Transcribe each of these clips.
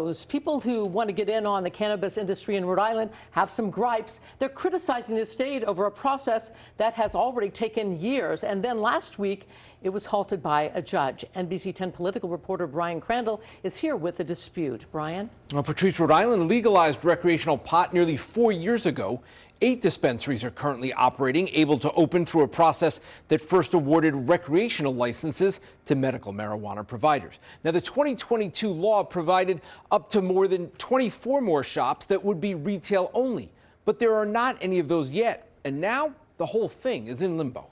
grows. People who want to get in on the cannabis industry in Rhode Island have some gripes. They're criticizing the state over a process that has already taken years. And then last week, it was halted by a judge. NBC 10 political reporter Brian Crandall is here with the dispute. Brian? Well, Patrice, Rhode Island legalized recreational pot nearly 4 years ago. 8 dispensaries are currently operating, able to open through a process that first awarded recreational licenses to medical marijuana providers. Now, the 2022 law provided up to more than 24 more shops that would be retail only. But there are not any of those yet. And now the whole thing is in limbo.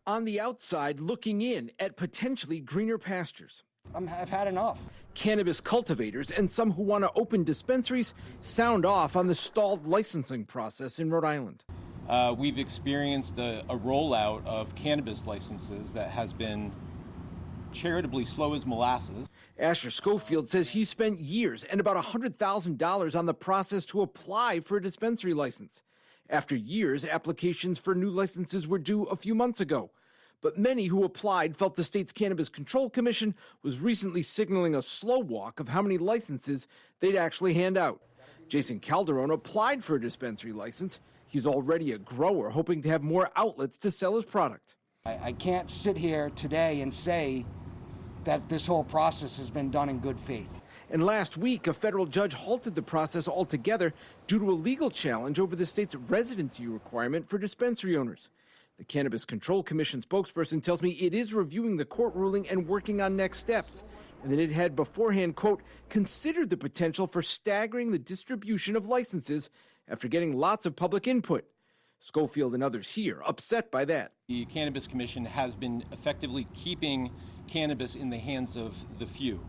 On the outside, looking in at potentially greener pastures. I've had enough. Cannabis cultivators and some who want to open dispensaries sound off on the stalled licensing process in Rhode Island. We've experienced a rollout of cannabis licenses that has been charitably slow as molasses. Asher Schofield says he spent years and about $100,000 on the process to apply for a dispensary license. After years, applications for new licenses were due a few months ago. But many who applied felt the state's Cannabis Control Commission was recently signaling a slow walk of how many licenses they'd actually hand out. Jason Calderon applied for a dispensary license. He's already a grower, hoping to have more outlets to sell his product. I can't sit here today and say that this whole process has been done in good faith. And last week, a federal judge halted the process altogether due to a legal challenge over the state's residency requirement for dispensary owners. The Cannabis Control Commission spokesperson tells me it is reviewing the court ruling and working on next steps, and that it had beforehand, quote, considered the potential for staggering the distribution of licenses after getting lots of public input. Schofield and others here upset by that. The Cannabis Commission has been effectively keeping cannabis in the hands of the few.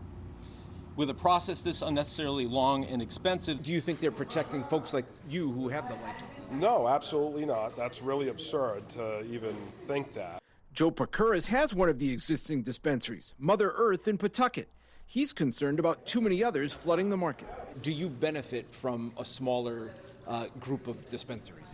With a process this unnecessarily long and expensive. Do you think they're protecting folks like you who have the licenses? No, absolutely not. That's really absurd to even think that. Joe Procuras has one of the existing dispensaries, Mother Earth in Pawtucket. He's concerned about too many others flooding the market. Do you benefit from a smaller group of dispensaries?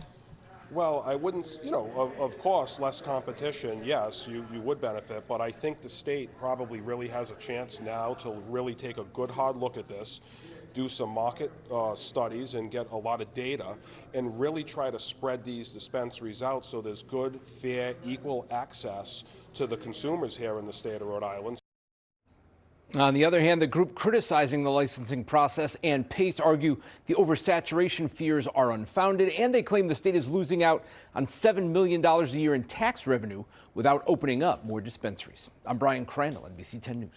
Well, I wouldn't, of course, less competition, yes, you would benefit, but I think the state probably really has a chance now to really take a good hard look at this, do some market studies and get a lot of data and really try to spread these dispensaries out so there's good, fair, equal access to the consumers here in the state of Rhode Island. On the other hand, the group criticizing the licensing process and pace argue the oversaturation fears are unfounded, and they claim the state is losing out on $7 million a year in tax revenue without opening up more dispensaries. I'm Brian Crandall, NBC 10 News.